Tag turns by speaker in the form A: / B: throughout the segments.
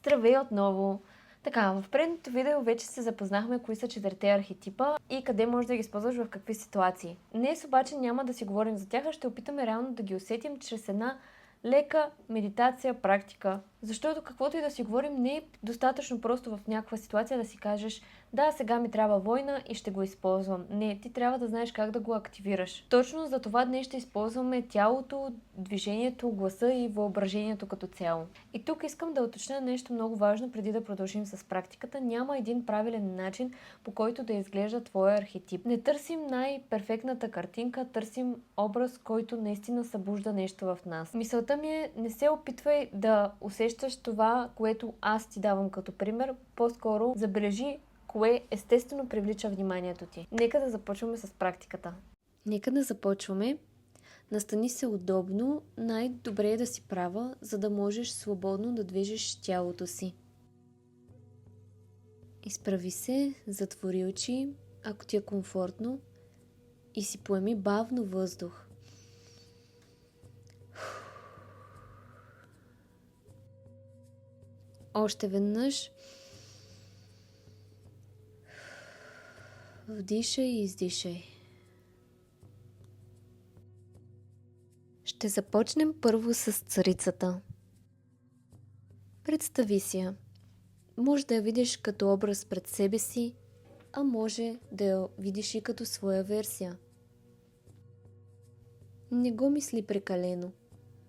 A: Здравей отново! Така, в предното видео вече се запознахме кои са четирите архетипа и къде можеш да ги използваш в какви ситуации. Днес обаче няма да си говорим за тях, а ще опитаме реално да ги усетим чрез една лека медитация, практика. Защото каквото и да си говорим, не е достатъчно просто в някаква ситуация да си кажеш: да, сега ми трябва война и ще го използвам. Не, ти трябва да знаеш как да го активираш. Точно за това днес ще използваме тялото, движението, гласа и въображението като цяло. И тук искам да уточня нещо много важно преди да продължим с практиката. Няма един правилен начин, по който да изглежда твоя архетип. Не търсим най-перфектната картинка, търсим образ, който наистина събужда нещо в нас. Мисълта ми е: не се опитвай да усещаш това, което аз ти давам като пример, по-скоро забележи кое естествено привлича вниманието ти. Нека да започваме с практиката. Нека да започваме. Настани се удобно, най-добре е да си права, за да можеш свободно да движиш тялото си. Изправи се, затвори очи, ако ти е комфортно, и си поеми бавно въздух. Още веднъж. Вдишай и издишай. Ще започнем първо с царицата. Представи си я. Може да я видиш като образ пред себе си, а може да я видиш и като своя версия. Не го мисли прекалено.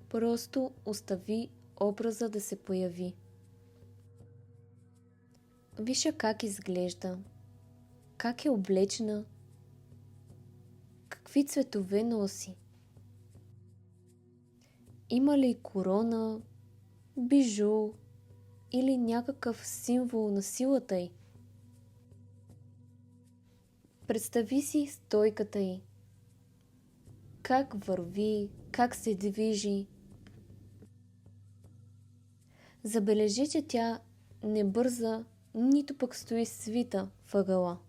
A: Просто остави образа да се появи. Виж как изглежда, как е облечена, какви цветове носи. Има ли корона, бижу или някакъв символ на силата й? Представи си стойката й. Как върви, как се движи. Забележи, че тя не бърза, нито пък стои свита въгъла.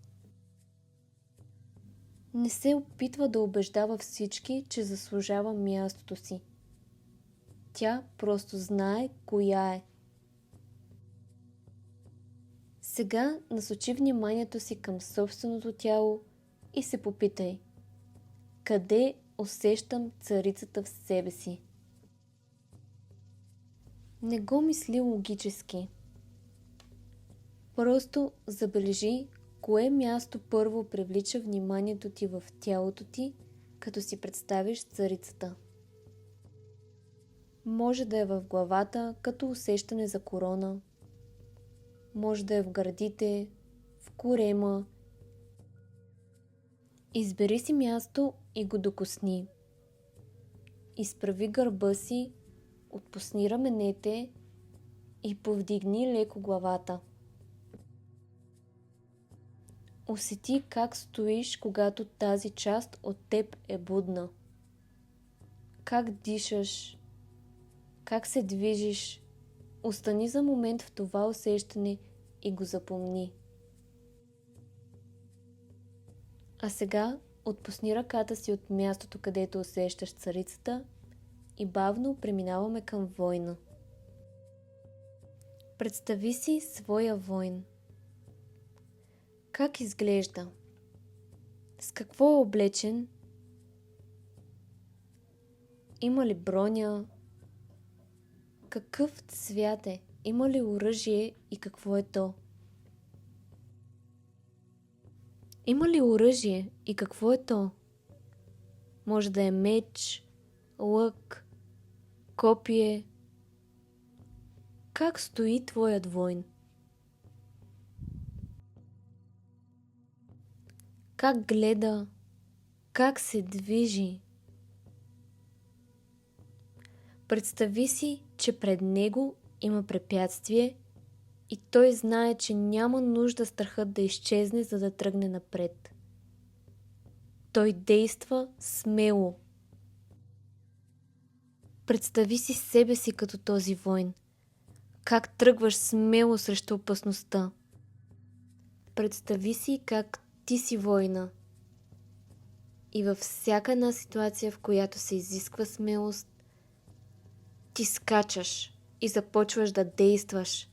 A: Не се опитва да убеждава всички, че заслужава мястото си. Тя просто знае коя е. Сега насочи вниманието си към собственото тяло и се попитай: къде усещам царицата в себе си? Не го мисли логически. Просто забележи кое място първо привлича вниманието ти в тялото ти, като си представиш царицата. Може да е в главата, като усещане за корона. Може да е в гърдите, в корема. Избери си място и го докосни. Изправи гърба си, отпусни раменете и повдигни леко главата. Усети как стоиш, когато тази част от теб е будна. Как дишаш, как се движиш. Остани за момент в това усещане и го запомни. А сега отпусни ръката си от мястото, където усещаш царицата, и бавно преминаваме към война. Представи си своя войн. Как изглежда? С какво е облечен? Има ли броня? Какъв цвят е? Има ли оръжие и какво е то? Има ли оръжие и какво е то? Може да е меч, лък, копие. Как стои твоят войн? Как гледа? Как се движи? Представи си, че пред него има препятствие и той знае, че няма нужда страхът да изчезне, за да тръгне напред. Той действа смело. Представи си себе си като този войн. Как тръгваш смело срещу опасността. Представи си как ти си война. И във всяка една ситуация, в която се изисква смелост, ти скачаш и започваш да действаш.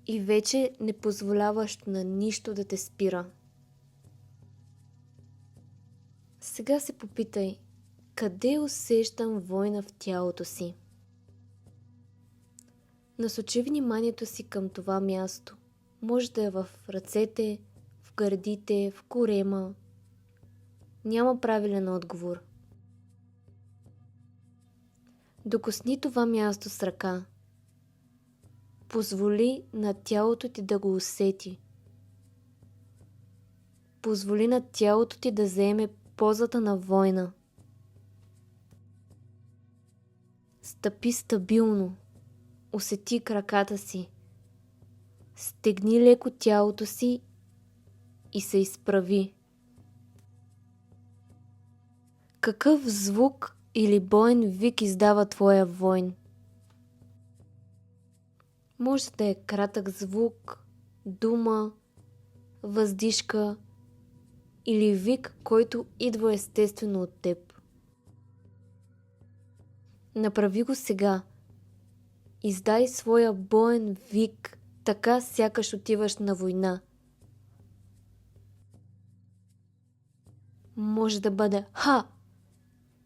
A: и вече не позволяваш на нищо да те спира. Сега се попитай, къде усещам война в тялото си? Насочи вниманието си към това място. Може да е в ръцете, в гърдите, в корема. Няма правилен отговор. Докосни това място с ръка. Позволи на тялото ти да го усети. Позволи на тялото ти да заеме позата на война. Стъпи стабилно. Усети краката си. Стегни леко тялото си и се изправи. Какъв звук или боен вик издава твоя войн? Може да е кратък звук, дума, въздишка или вик, който идва естествено от теб. Направи го сега. Издай своя боен вик, така сякаш отиваш на война. Може да бъде ха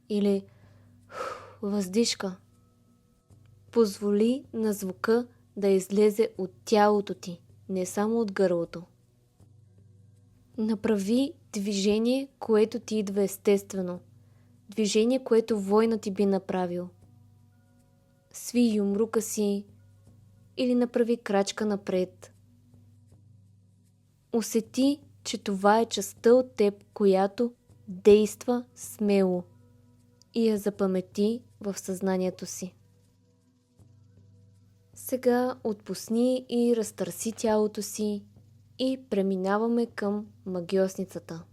A: или въздишка. Позволи на звука да излезе от тялото ти, не само от гърлото. Направи движение, което ти идва естествено. Движение, което война ти би направил. Сви юмрука си или направи крачка напред. Усети, че това е частта от теб, която действа смело и я запамети в съзнанието си. Сега отпусни и разтърси тялото си и преминаваме към магиосницата.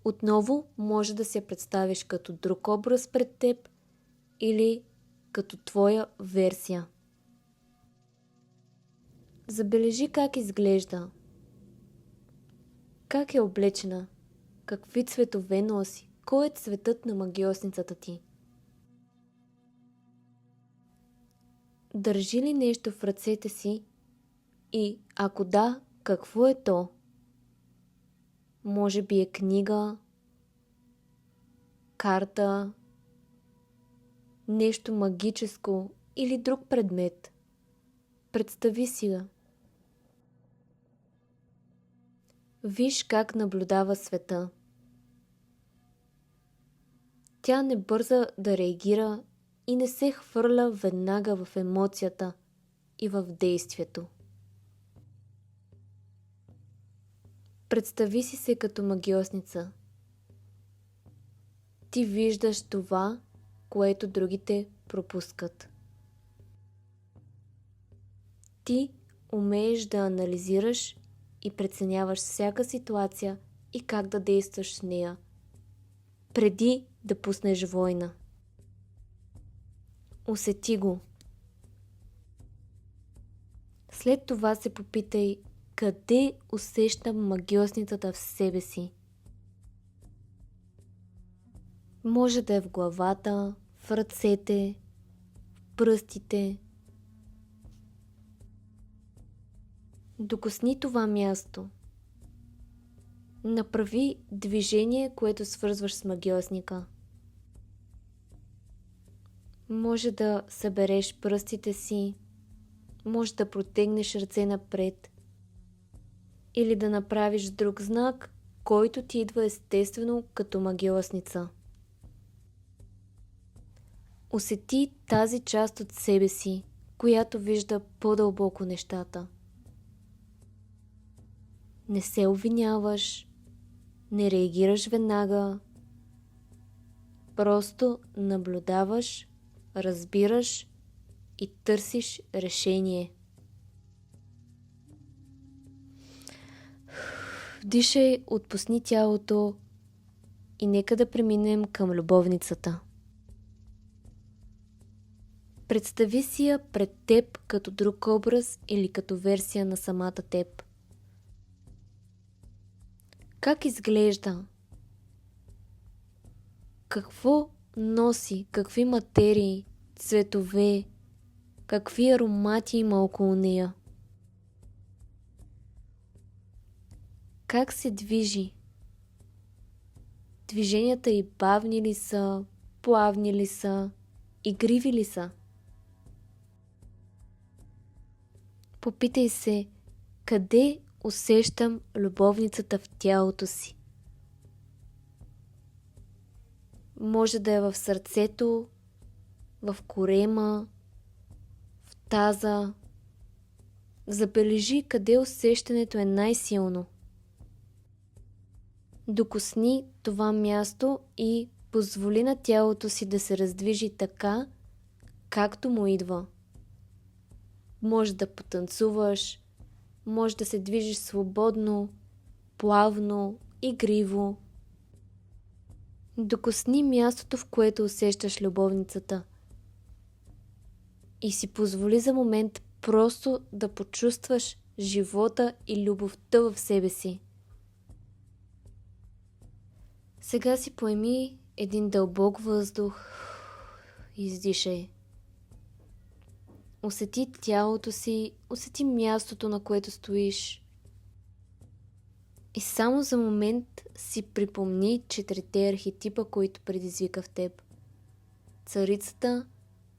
A: Отново може да се представиш като друг образ пред теб или като твоя версия. Забележи как изглежда. Как е облечена? Какви цветове носи? Кой е цветът на магиосницата ти? Държи ли нещо в ръцете си? И ако да, какво е то? Може би е книга, карта, нещо магическо или друг предмет. Представи си я. Виж как наблюдава света. Тя не бърза да реагира и не се хвърля веднага в емоцията и в действието. Представи си се като магиосница. Ти виждаш това, което другите пропускат. Ти умееш да анализираш и преценяваш всяка ситуация и как да действаш с нея, преди да пуснеш война. Усети го. След това се попитай, къде усещам магиосницата в себе си. Може да е в главата, в ръцете, в пръстите. Докосни това място. Направи движение, което свързваш с магиосника. Може да събереш пръстите си, може да протегнеш ръце напред или да направиш друг знак, който ти идва естествено като магиосница. Усети тази част от себе си, която вижда по-дълбоко нещата. Не се обвиняваш, не реагираш веднага, просто наблюдаваш, разбираш и търсиш решение. Вдишай, отпусни тялото и нека да преминем към любовницата. Представи си я пред теб като друг образ или като версия на самата теб. Как изглежда? Какво носи? Какви материи, цветове, какви аромати има около нея. Как се движи? Движенията й бавни ли са, плавни ли са, игриви ли са? Попитай се, къде усещам любовницата в тялото си? Може да е в сърцето, в корема, в таза. Забележи къде усещането е най-силно. Докосни това място и позволи на тялото си да се раздвижи така, както му идва. Може да потанцуваш, може да се движиш свободно, плавно, игриво. Докосни мястото, в което усещаш любовницата. И си позволи за момент просто да почувстваш живота и любовта в себе си. Сега си поеми един дълбок въздух и издишай. Усети тялото си, усети мястото, на което стоиш. И само за момент си припомни 4 архетипа, които предизвика в теб. Царицата,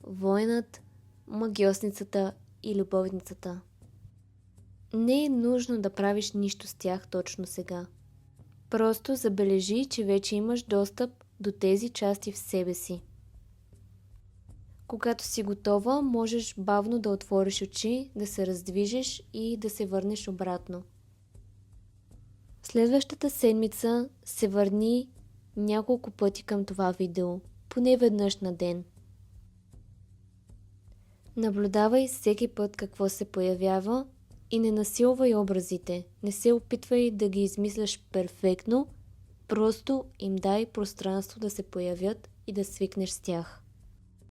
A: воинът, магьосницата и любовницата. Не е нужно да правиш нищо с тях точно сега. Просто забележи, че вече имаш достъп до тези части в себе си. Когато си готова, можеш бавно да отвориш очи, да се раздвижиш и да се върнеш обратно. Следващата седмица се върни няколко пъти към това видео, поне веднъж на ден. Наблюдавай всеки път какво се появява и не насилвай образите. Не се опитвай да ги измисляш перфектно, просто им дай пространство да се появят и да свикнеш с тях.